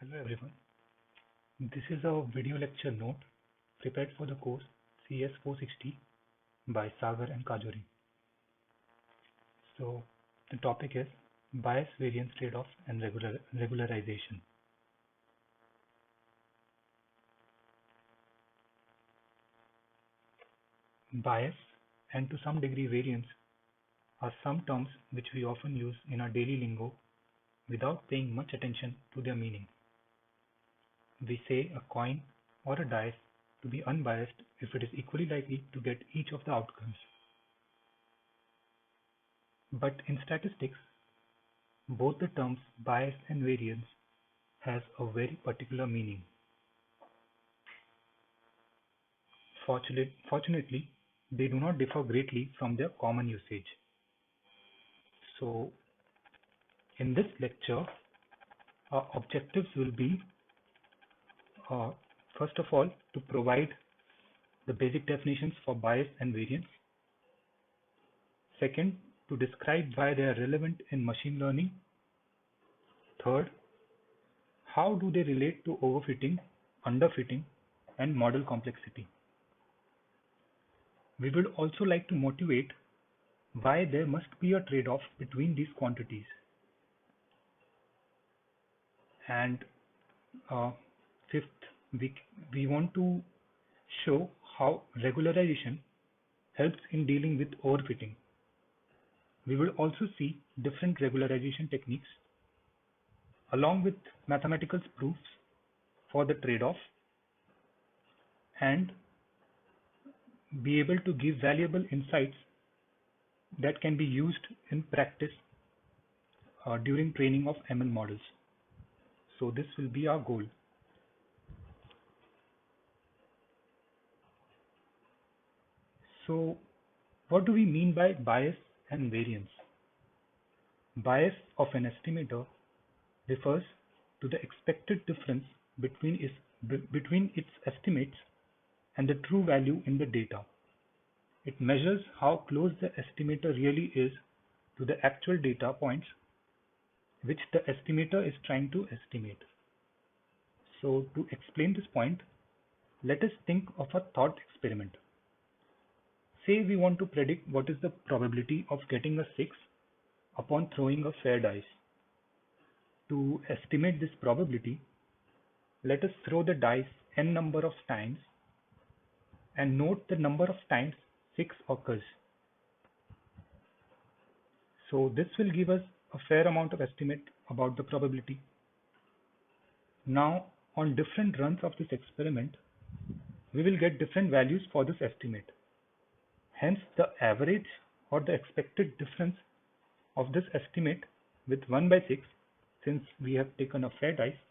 Hello everyone. This is a video lecture note prepared for the course CS 460 by Sagar and Kajori. So the topic is bias variance trade-off and regularization. Bias and to some degree variance are some terms which we often use in our daily lingo without paying much attention to their meaning. We say a coin or a dice to be unbiased if it is equally likely to get each of the outcomes. But in statistics, both the terms bias and variance has a very particular meaning. Fortunately, they do not differ greatly from their common usage. So, in this lecture, our objectives will be first of all, to provide the basic definitions for bias and variance. Second, to describe why they are relevant in machine learning. Third, how do they relate to overfitting, underfitting, and model complexity. We would also like to motivate why there must be a trade-off between these quantities. And fifth, we want to show how regularization helps in dealing with overfitting. We will also see different regularization techniques along with mathematical proofs for the trade-off and be able to give valuable insights that can be used in practice during training of ML models. So this will be our goal. So what do we mean by bias and variance? Bias of an estimator refers to the expected difference between its estimates and the true value in the data. It measures how close the estimator really is to the actual data points which the estimator is trying to estimate. So to explain this point, let us think of a thought experiment. Say we want to predict what is the probability of getting a 6 upon throwing a fair dice. To estimate this probability, let us throw the dice n number of times and note the number of times 6 occurs. So this will give us a fair amount of estimate about the probability. Now on different runs of this experiment, we will get different values for this estimate. Hence the average or the expected difference of this estimate with 1/6, since we have taken a fair dice,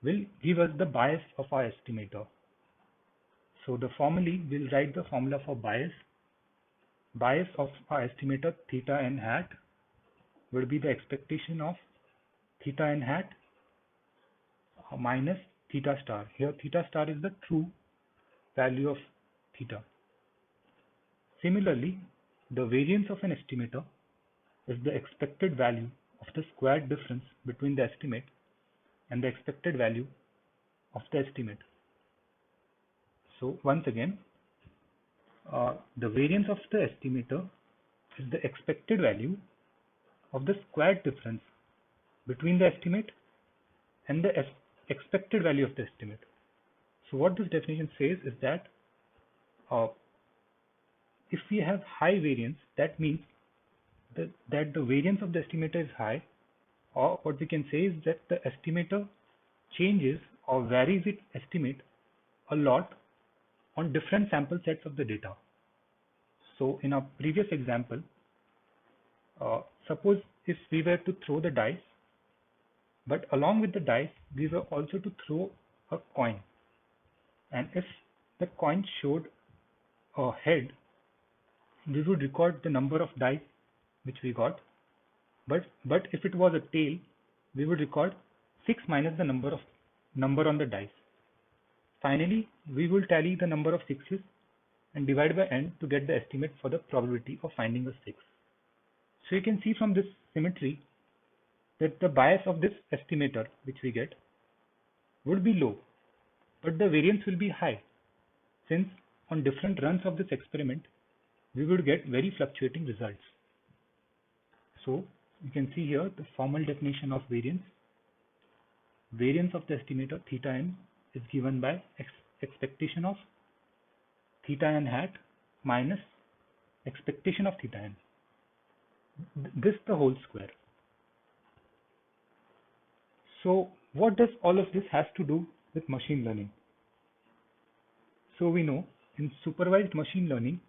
will give us the bias of our estimator. So the formally we'll write the formula for bias. Bias of our estimator theta n hat will be the expectation of theta n hat minus theta star. Here theta star is the true value of theta. Similarly, the variance of an estimator is the expected value of the squared difference between the estimate and the expected value of the estimate. So once again, the variance of the estimator is the expected value of the squared difference between the estimate and the expected value of the estimate. So what this definition says is that if we have high variance, that means that the variance of the estimator is high, or what we can say is that the estimator changes or varies its estimate a lot on different sample sets of the data. So in our previous example, suppose if we were to throw the dice, but along with the dice, we were also to throw a coin. And if the coin showed a head, we would record the number of dice which we got. But if it was a tail, we would record 6 minus the number on the dice. Finally, we will tally the number of 6s and divide by n to get the estimate for the probability of finding a 6. So you can see from this symmetry that the bias of this estimator which we get would be low, but the variance will be high, since on different runs of this experiment, we would get very fluctuating results. So you can see here the formal definition of variance. Variance of the estimator theta n is given by expectation of theta n hat minus expectation of theta n. This the whole square. So what does all of this has to do with machine learning? So we know in supervised machine learning,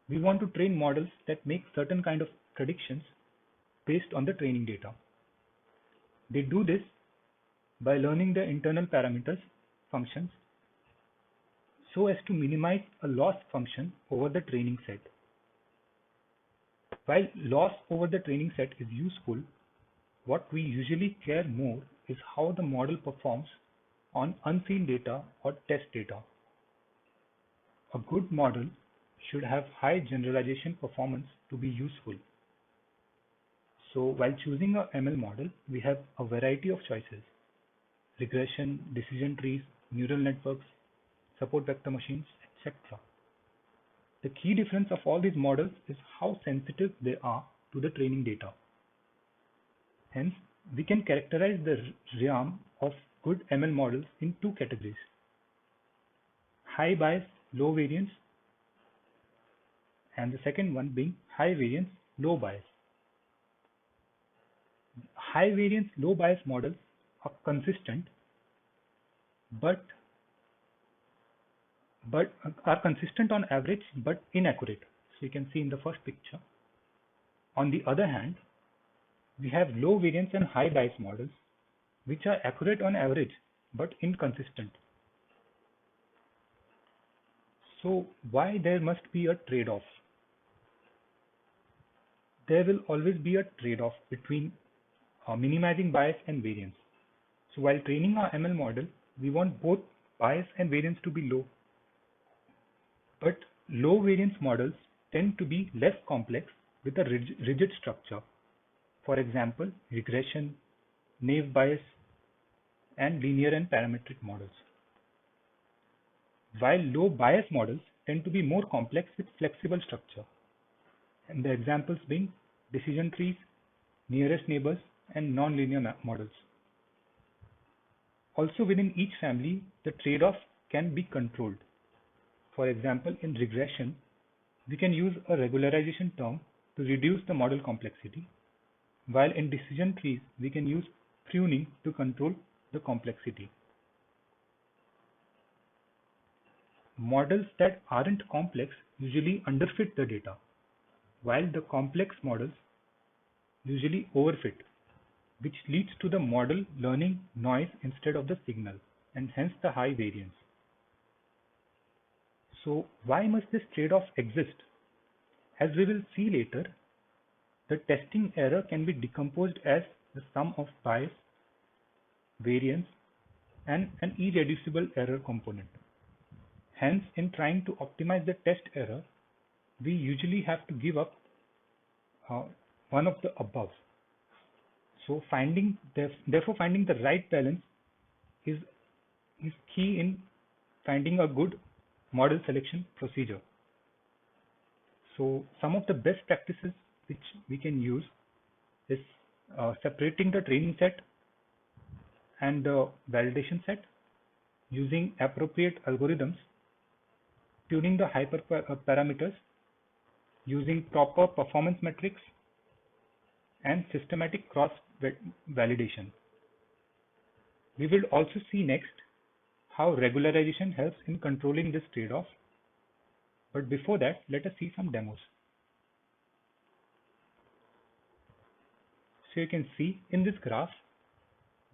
we want to train models that make certain kind of predictions based on the training data. They do this by learning the internal parameters functions so as to minimize a loss function over the training set. While loss over the training set is useful, what we usually care more is how the model performs on unseen data or test data. A good model should have high generalization performance to be useful. So while choosing a ML model, we have a variety of choices: regression, decision trees, neural networks, support vector machines, etc. The key difference of all these models is how sensitive they are to the training data. Hence, we can characterize the realm of good ML models in two categories: high bias, low variance, and the second one being high variance, low bias. High variance, low bias models are consistent, but are consistent on average, but inaccurate. So you can see in the first picture. On the other hand, we have low variance and high bias models, which are accurate on average, but inconsistent. So why there must be a trade-off? There will always be a trade-off between minimizing bias and variance. So while training our ML model, we want both bias and variance to be low. But low variance models tend to be less complex with a rigid structure. For example, regression, Naive Bayes, and linear and parametric models. While low bias models tend to be more complex with flexible structure. And the examples being decision trees, nearest neighbors, and nonlinear models. Also within each family, the trade-off can be controlled. For example, in regression, we can use a regularization term to reduce the model complexity, while in decision trees, we can use pruning to control the complexity. Models that aren't complex usually underfit the data, while the complex models usually overfit, which leads to the model learning noise instead of the signal, and hence the high variance. So why must this trade-off exist? As we will see later, the testing error can be decomposed as the sum of bias, variance, and an irreducible error component. Hence, in trying to optimize the test error, we usually have to give up one of the above. So therefore finding the right balance is key in finding a good model selection procedure. So some of the best practices which we can use is separating the training set and the validation set, using appropriate algorithms, tuning the hyperparameters, using proper performance metrics, and systematic cross-validation. We will also see next how regularization helps in controlling this trade-off. But before that, let us see some demos. So you can see in this graph,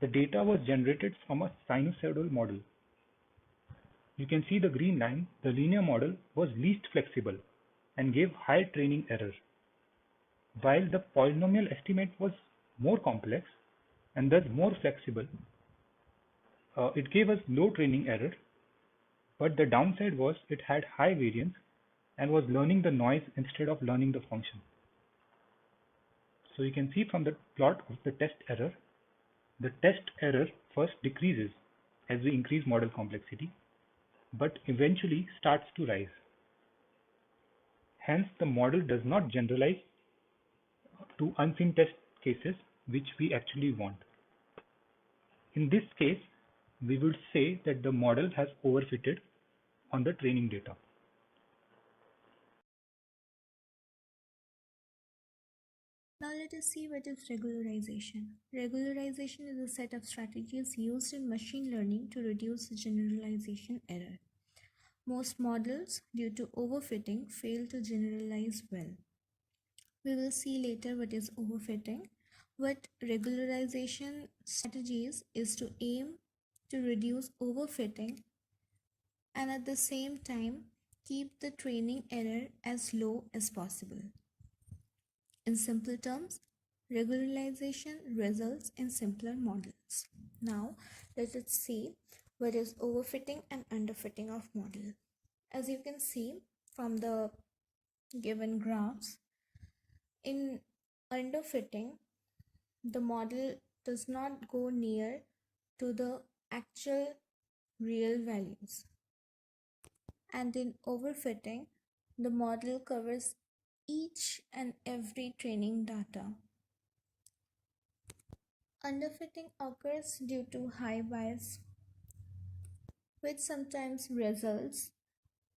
the data was generated from a sinusoidal model. You can see the green line, the linear model was least flexible and gave high training error, while the polynomial estimate was more complex and thus more flexible. It gave us low training error, but the downside was it had high variance and was learning the noise instead of learning the function. So you can see from the plot of the test error first decreases as we increase model complexity, but eventually starts to rise. Hence, the model does not generalize to unseen test cases, which we actually want. In this case, we would say that the model has overfitted on the training data. Now let us see what is regularization. Regularization is a set of strategies used in machine learning to reduce generalization error. Most models, due to overfitting, fail to generalize well. We will see later what is overfitting. What regularization strategies is to aim to reduce overfitting and at the same time keep the training error as low as possible. In simple terms, regularization results in simpler models. Now, let us see what is overfitting and underfitting of model. As you can see from the given graphs, in underfitting, the model does not go near to the actual real values. And in overfitting, the model covers each and every training data. Underfitting occurs due to high bias, which sometimes results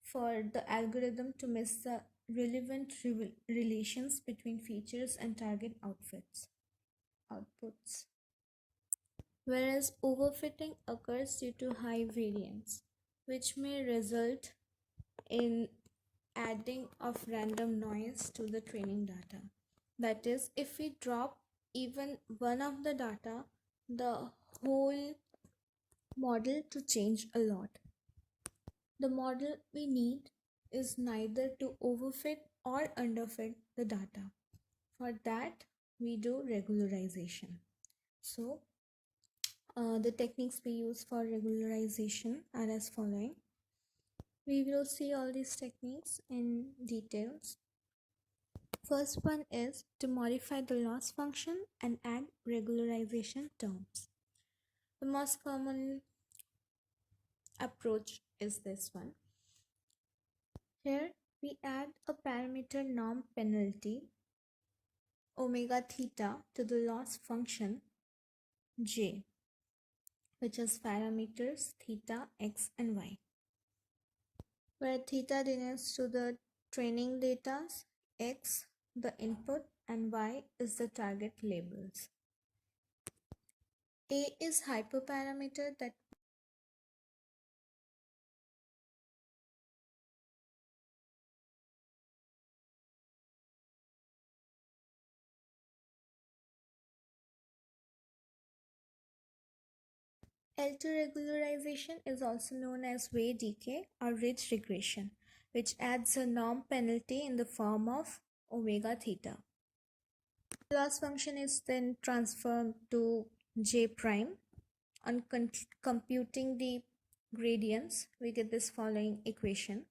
for the algorithm to miss the relevant relations between features and target outputs. Whereas overfitting occurs due to high variance, which may result in adding of random noise to the training data. That is, if we drop even one of the data, the whole model to change a lot. The model we need is neither to overfit or underfit the data. For that, we do regularization. So, the techniques we use for regularization are as following. We will see all these techniques in details. First one is to modify the loss function and add regularization terms. The most common approach is this one. Here we add a parameter norm penalty omega theta to the loss function j, which is parameters theta, x and y, where theta denotes to the training data, x the input and y is the target labels. A is hyperparameter that L2 regularization is also known as weight decay or ridge regression, which adds a norm penalty in the form of omega theta. The loss function is then transformed to j prime. On computing the gradients, we get this following equation.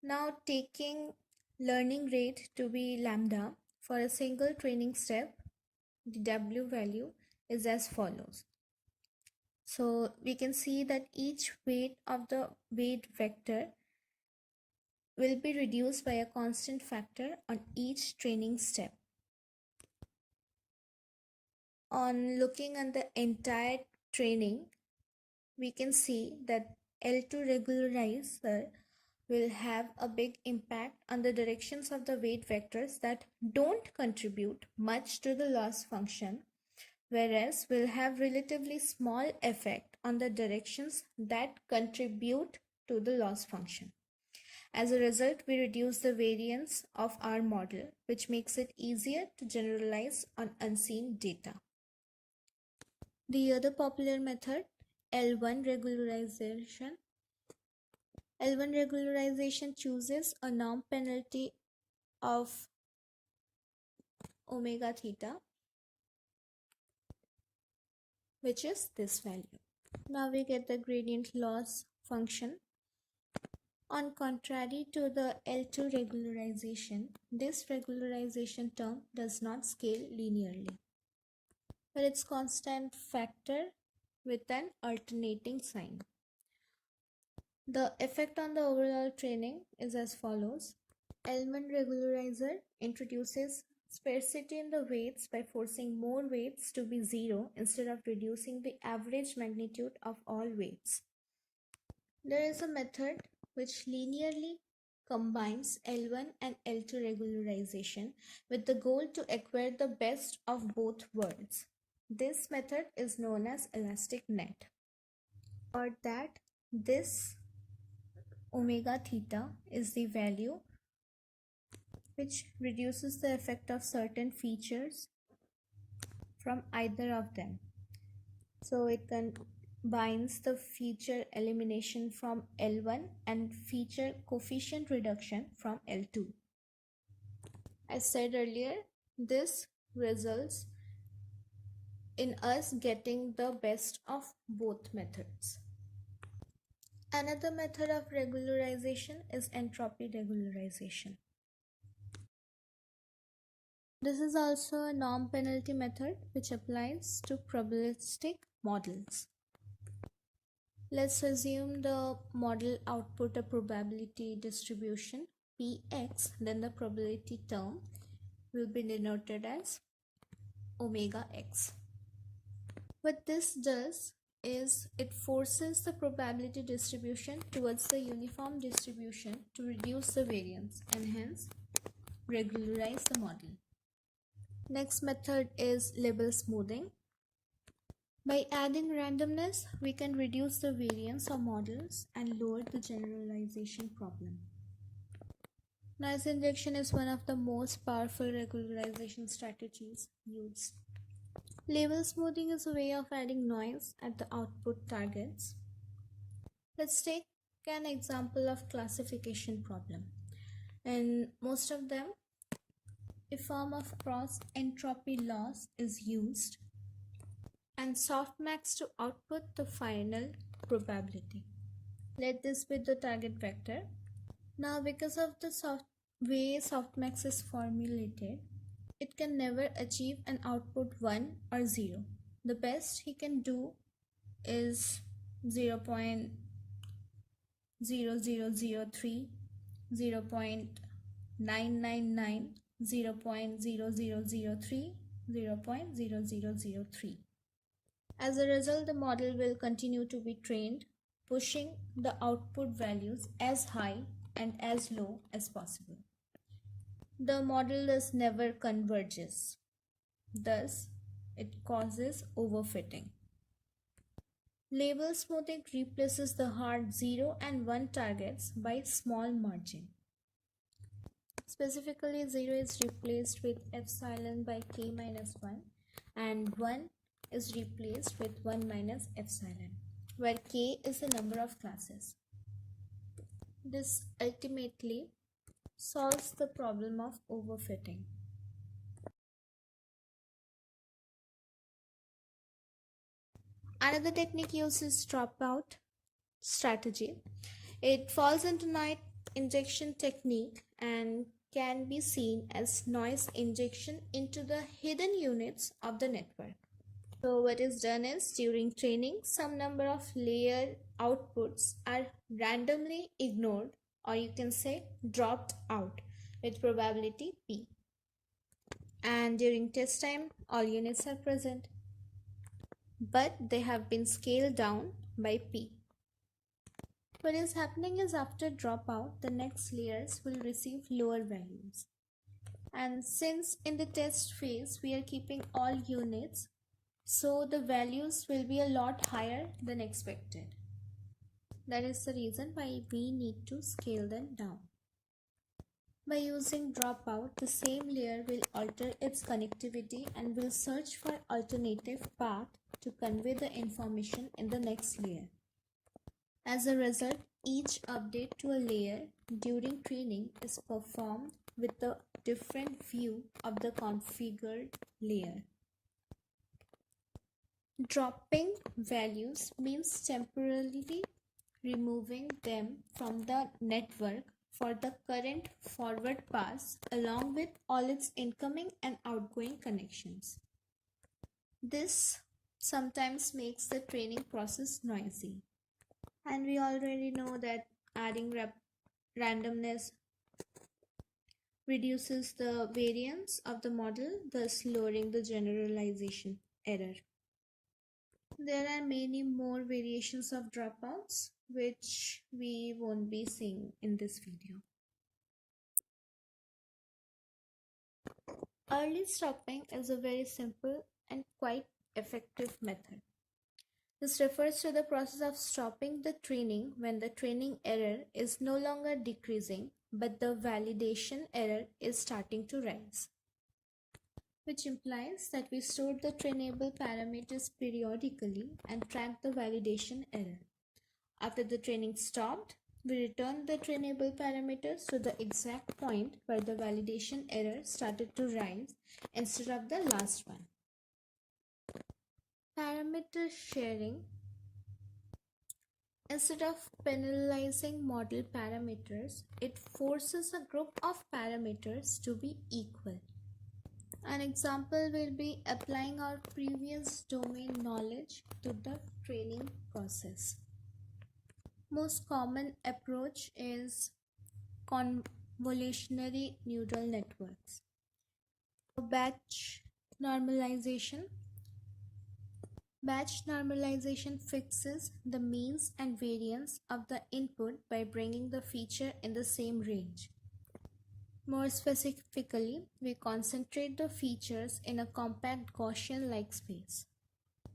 Now, taking learning rate to be lambda for a single training step, the W value is as follows. So we can see that each weight of the weight vector will be reduced by a constant factor on each training step. On looking at the entire training, we can see that L2 regularizer will have a big impact on the directions of the weight vectors that don't contribute much to the loss function, whereas will have relatively small effect on the directions that contribute to the loss function. As a result, we reduce the variance of our model, which makes it easier to generalize on unseen data. The other popular method, L1 regularization. L1 regularization chooses a norm penalty of omega theta, which is this value. Now we get the gradient loss function. On contrary to the L2 regularization, this regularization term does not scale linearly, but its constant factor with an alternating sign. The effect on the overall training is as follows. L1 regularizer introduces sparsity in the weights by forcing more weights to be zero instead of reducing the average magnitude of all weights. There is a method which linearly combines L1 and L2 regularization with the goal to acquire the best of both worlds. This method is known as elastic net. Or that this omega theta is the value which reduces the effect of certain features from either of them. So it combines the feature elimination from L1 and feature coefficient reduction from L2. As said earlier, this results in us getting the best of both methods. Another method of regularization is entropy regularization. This is also a norm penalty method which applies to probabilistic models. Let's assume the model output a probability distribution Px, then the probability term will be denoted as omega x. What this does is it forces the probability distribution towards the uniform distribution to reduce the variance and hence regularize the model. Next method is label smoothing. By adding randomness, we can reduce the variance of models and lower the generalization problem. Noise injection is one of the most powerful regularization strategies used. Label smoothing is a way of adding noise at the output targets. Let's take an example of classification problem. In most of them, a form of cross entropy loss is used and softmax to output the final probability. Let this be the target vector. Now because of the way softmax is formulated, it can never achieve an output 1 or 0. The best he can do is 0.0003, 0.999, 0.0003, 0.0003. As a result, the model will continue to be trained, pushing the output values as high and as low as possible. The model thus never converges. Thus, it causes overfitting. Label smoothing replaces the hard 0 and 1 targets by small margin. Specifically, 0 is replaced with epsilon by k minus 1 and 1 is replaced with 1 minus epsilon, where k is the number of classes. This ultimately solves the problem of overfitting. Another technique used is dropout strategy. It falls into noise injection technique and can be seen as noise injection into the hidden units of the network. So what is done is during training, some number of layer outputs are randomly ignored, or you can say dropped out with probability P. And during test time, all units are present, but they have been scaled down by P. What is happening is after dropout, the next layers will receive lower values. And since in the test phase, we are keeping all units, so the values will be a lot higher than expected. That is the reason why we need to scale them down. By using dropout, the same layer will alter its connectivity and will search for alternative path to convey the information in the next layer. As a result, each update to a layer during training is performed with a different view of the configured layer. Dropping values means temporarily removing them from the network for the current forward pass along with all its incoming and outgoing connections. This sometimes makes the training process noisy. And we already know that adding randomness reduces the variance of the model, thus lowering the generalization error. There are many more variations of dropouts, which we won't be seeing in this video. Early stopping is a very simple and quite effective method. This refers to the process of stopping the training when the training error is no longer decreasing, but the validation error is starting to rise, which implies that we store the trainable parameters periodically and track the validation error. After the training stopped, we return the trainable parameters to the exact point where the validation error started to rise instead of the last one. Parameter sharing. Instead of penalizing model parameters, it forces a group of parameters to be equal. An example will be applying our previous domain knowledge to the training process. Most common approach is convolutional neural networks. Batch normalization. Batch normalization fixes the means and variance of the input by bringing the feature in the same range. More specifically, we concentrate the features in a compact Gaussian-like space.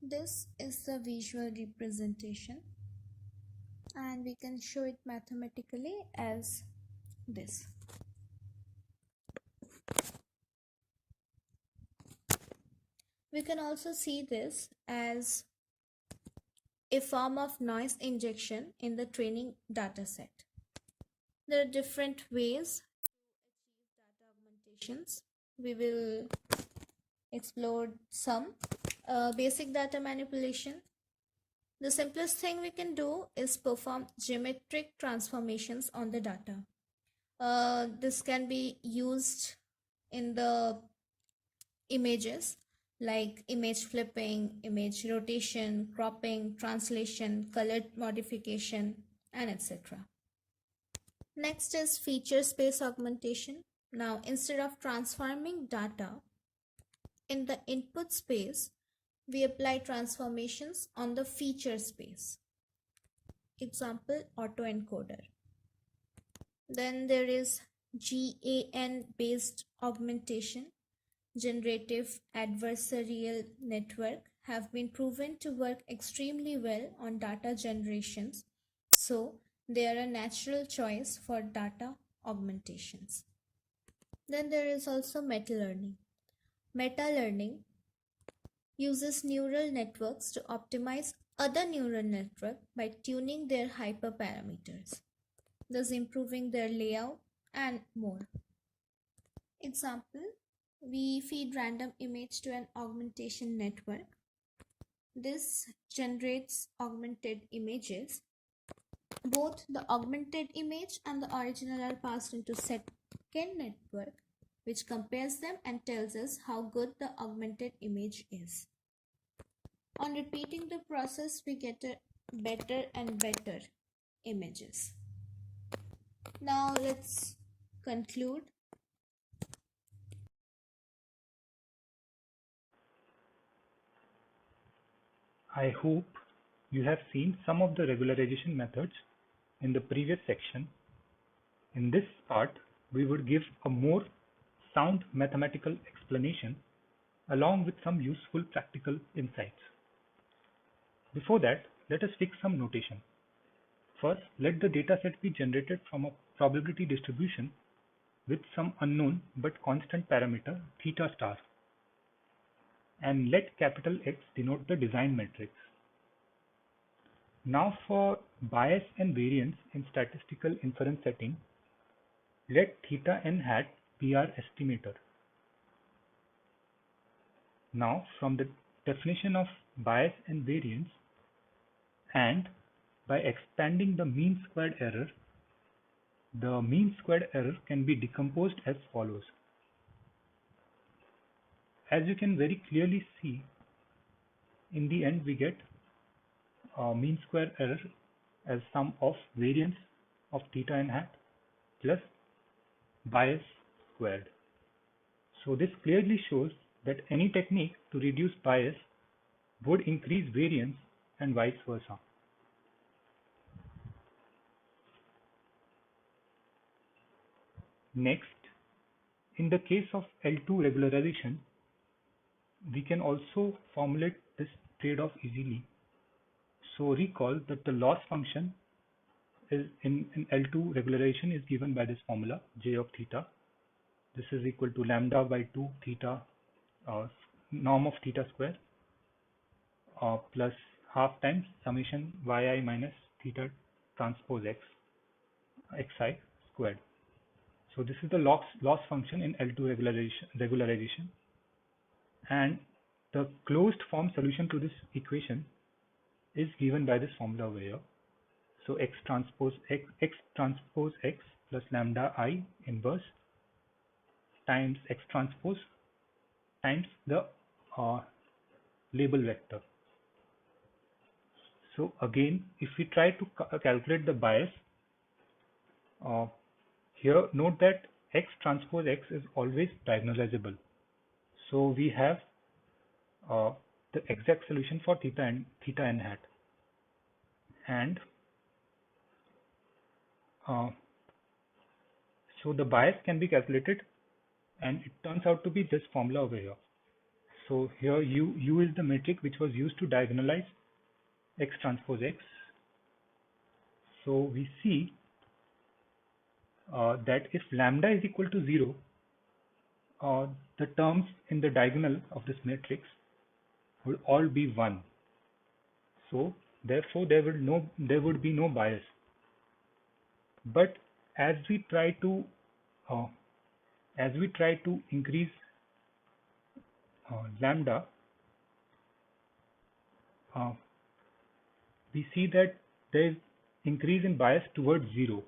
This is the visual representation, and we can show it mathematically as this. We can also see this as a form of noise injection in the training dataset. There are different ways to achieve data augmentations. We will explore some. Basic data manipulation. The simplest thing we can do is perform geometric transformations on the data. This can be used in the images like image flipping, image rotation, cropping, translation, color modification, and etc. Next is feature space augmentation. Now, instead of transforming data in the input space, we apply transformations on the feature space. Example, autoencoder. Then there is GAN based augmentation. Generative adversarial network have been proven to work extremely well on data generations, so they are a natural choice for data augmentations. Then there is also meta-learning. Meta-learning uses neural networks to optimize other neural networks by tuning their hyperparameters, thus improving their layout and more. Example, we feed random image to an augmentation network. This generates augmented images. Both the augmented image and the original are passed into second network, which compares them and tells us how good the augmented image is. On repeating the process, we get a better and better images. Now let's conclude. I hope you have seen some of the regularization methods in the previous section. In this part, we would give a more sound mathematical explanation along with some useful practical insights. Before that, let us fix some notation. First, let the dataset be generated from a probability distribution with some unknown but constant parameter theta star, and let capital X denote the design matrix. Now for bias and variance in statistical inference setting, let theta n hat be our estimator. Now from the definition of bias and variance, and by expanding the mean squared error, the mean squared error can be decomposed as follows. As you can very clearly see, in the end we get mean square error as sum of variance of theta n hat plus bias squared. So this clearly shows that any technique to reduce bias would increase variance and vice versa. Next, in the case of L2 regularization, we can also formulate this trade-off easily. So recall that the loss function is in L2 regularization is given by this formula J of theta. This is equal to lambda by 2 theta norm of theta square plus half times summation yi minus theta transpose x xi squared. So this is the loss function in L2 regularization, and the closed form solution to this equation is given by this formula over here. So x transpose x plus lambda I inverse times x transpose times the label vector. So again, if we try to calculate the bias, here note that x transpose x is always diagonalizable. So we have the exact solution for theta n hat, and so the bias can be calculated, and it turns out to be this formula over here. So here U is the metric which was used to diagonalize x transpose x. So we see that if lambda is equal to 0, the terms in the diagonal of this matrix would all be 1. So therefore there would be no bias. But as we try to increase lambda, we see that there is increase in bias towards 0,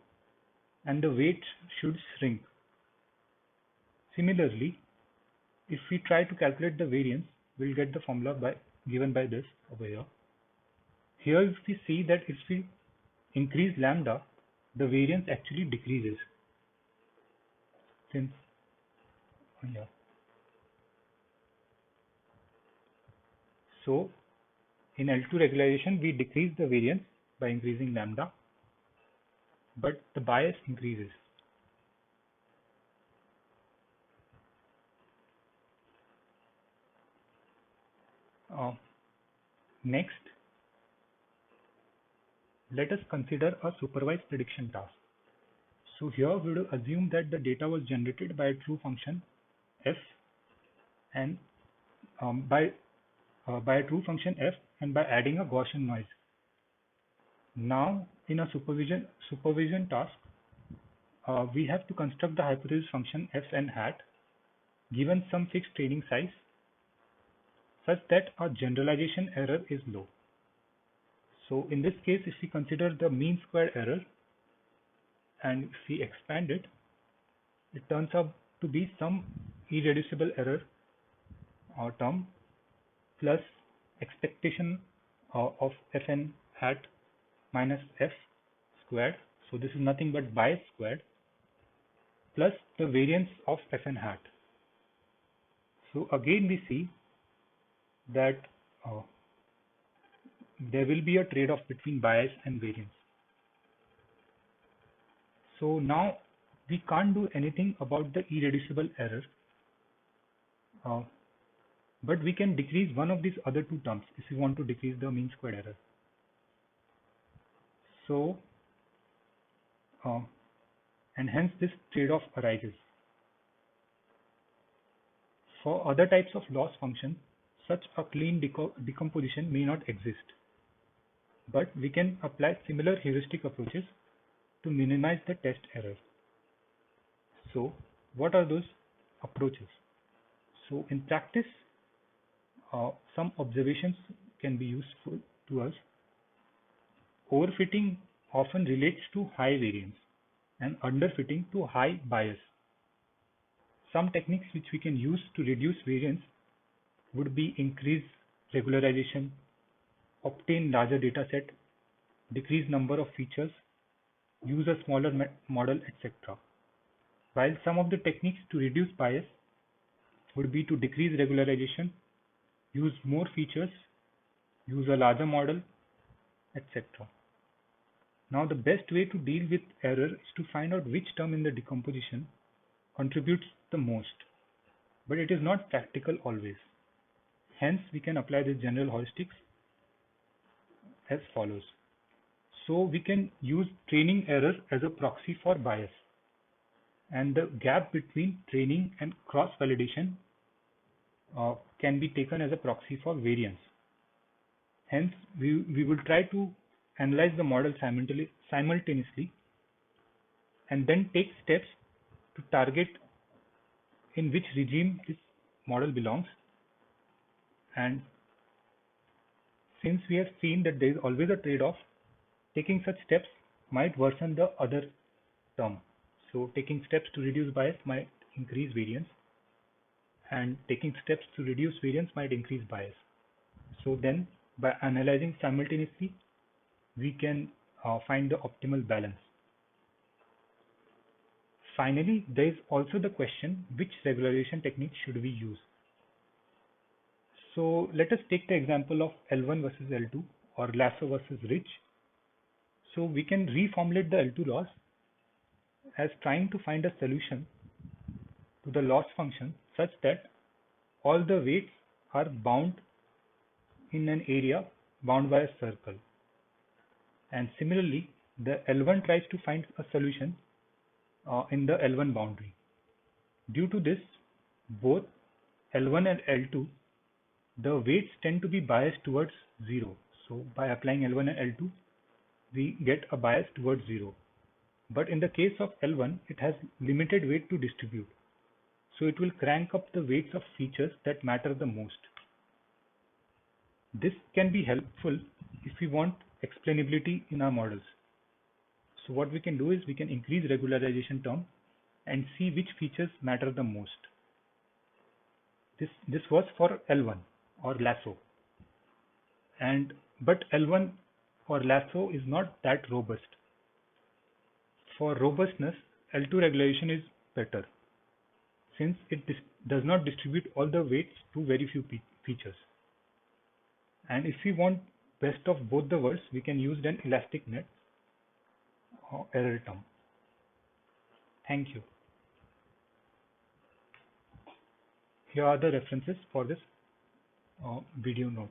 and the weight should shrink. Similarly, if we try to calculate the variance, we'll get the formula given by this over here. Here if we see that if we increase lambda, the variance actually decreases. Since so in L2 regularization, we decrease the variance by increasing lambda, but the bias increases. Next, let us consider a supervised prediction task. So here we will assume that the data was generated by a true function f, and by a true function f, and by adding a Gaussian noise. Now in a supervision task, we have to construct the hypothesis function f n hat given some fixed training size such that our generalization error is low. So in this case, if we consider the mean square error and if we expand it, it turns out to be some irreducible error term plus expectation of fn hat minus f squared. So this is nothing but bias squared plus the variance of fn hat. So again we see that there will be a trade-off between bias and variance. So now we can't do anything about the irreducible error, but we can decrease one of these other two terms if we want to decrease the mean squared error. So and hence this trade-off arises. For other types of loss function, such a clean decomposition may not exist, but we can apply similar heuristic approaches to minimize the test error. So what are those approaches? So in practice, some observations can be useful to us. Overfitting often relates to high variance and underfitting to high bias. Some techniques which we can use to reduce variance would be increase regularization, obtain larger data set, decrease number of features, use a smaller model, etc. While some of the techniques to reduce bias would be to decrease regularization, use more features, use a larger model, etc. Now the best way to deal with error is to find out which term in the decomposition contributes the most, but it is not practical always. Hence, we can apply the general heuristics as follows. So we can use training error as a proxy for bias, and the gap between training and cross-validation can be taken as a proxy for variance. Hence, we will try to analyze the model simultaneously and then take steps to target in which regime this model belongs. And since we have seen that there is always a trade-off, taking such steps might worsen the other term. So taking steps to reduce bias might increase variance, and taking steps to reduce variance might increase bias. So then by analyzing simultaneously, we can find the optimal balance. Finally, there is also the question, which regularization technique should we use? So let us take the example of L1 versus L2 or lasso versus ridge. So we can reformulate the L2 loss as trying to find a solution to the loss function such that all the weights are bound in an area bound by a circle. And similarly, the L1 tries to find a solution in the L1 boundary. Due to this, both L1 and L2, the weights tend to be biased towards 0. So by applying L1 and L2, we get a bias towards 0. But in the case of L1, it has limited weight to distribute. So it will crank up the weights of features that matter the most. This can be helpful if we want explainability in our models. So what we can do is we can increase regularization term and see which features matter the most. This was for L1 or lasso. But L1 or lasso is not that robust. For robustness, L2 regulation is better since it does not distribute all the weights to very few features. And if we want best of both the worlds, we can use an elastic net or error term. Thank you. Here are the references for this video note.